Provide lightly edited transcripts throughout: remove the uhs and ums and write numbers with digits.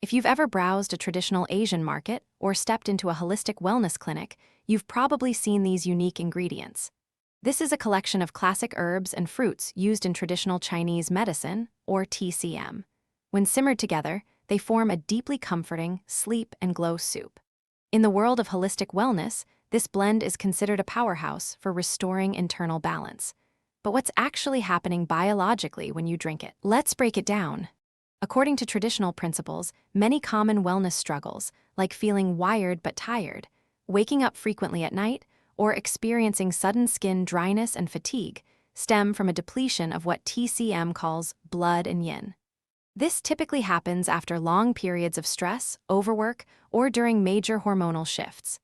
If you've ever browsed a traditional Asian market or stepped into a holistic wellness clinic, you've probably seen these unique ingredients. This is a collection of classic herbs and fruits used in traditional Chinese medicine, or TCM. When simmered together, they form a deeply comforting sleep and glow soup. In the world of holistic wellness, this blend is considered a powerhouse for restoring internal balance. But what's actually happening biologically when you drink it? Let's break it down. According to traditional principles, many common wellness struggles, like feeling wired but tired, waking up frequently at night, or experiencing sudden skin dryness and fatigue, stem from a depletion of what TCM calls blood and yin. This typically happens after long periods of stress, overwork, or during major hormonal shifts.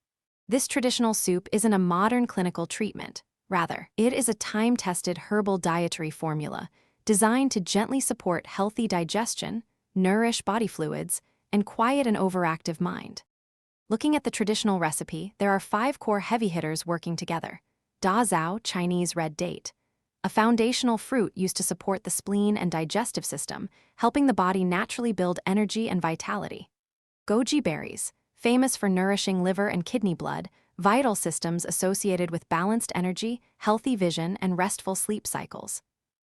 This traditional soup isn't a modern clinical treatment. Rather, it is a time-tested herbal dietary formula designed to gently support healthy digestion, nourish body fluids, and quiet an overactive mind. Looking at the traditional recipe, there are 5 core heavy hitters working together. Da Zhao, Chinese red date, a foundational fruit used to support the spleen and digestive system, helping the body naturally build energy and vitality. Goji berries, famous for nourishing liver and kidney blood, vital systems associated with balanced energy, healthy vision, and restful sleep cycles.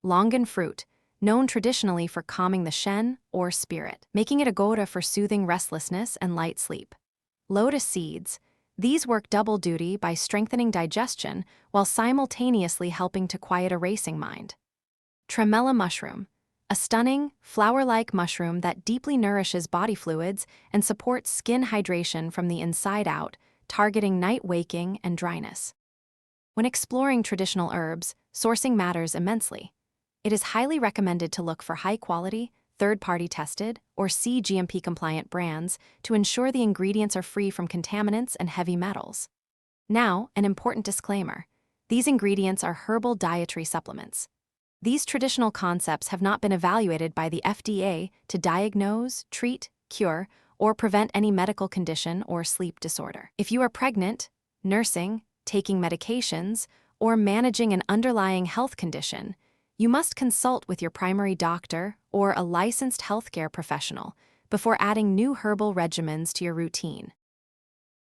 Longan fruit, known traditionally for calming the shen, or spirit, making it a gora for soothing restlessness and light sleep. Lotus seeds, these work double duty by strengthening digestion while simultaneously helping to quiet a racing mind. Tremella mushroom, a stunning, flower-like mushroom that deeply nourishes body fluids and supports skin hydration from the inside out, targeting night waking and dryness. When exploring traditional herbs, sourcing matters immensely. It is highly recommended to look for high-quality, third-party tested, or CGMP-compliant brands to ensure the ingredients are free from contaminants and heavy metals. Now, an important disclaimer. These ingredients are herbal dietary supplements. These traditional concepts have not been evaluated by the FDA to diagnose, treat, cure, or prevent any medical condition or sleep disorder. If you are pregnant, nursing, taking medications, or managing an underlying health condition, you must consult with your primary doctor or a licensed healthcare professional before adding new herbal regimens to your routine.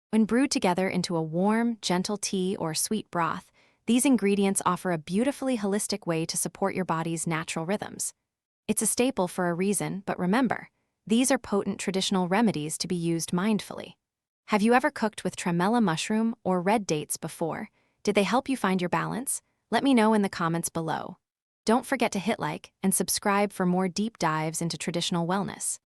When brewed together into a warm, gentle tea or sweet broth, these ingredients offer a beautifully holistic way to support your body's natural rhythms. It's a staple for a reason, but remember, these are potent traditional remedies to be used mindfully. Have you ever cooked with tremella mushroom or red dates before? Did they help you find your balance? Let me know in the comments below. Don't forget to hit like and subscribe for more deep dives into traditional wellness.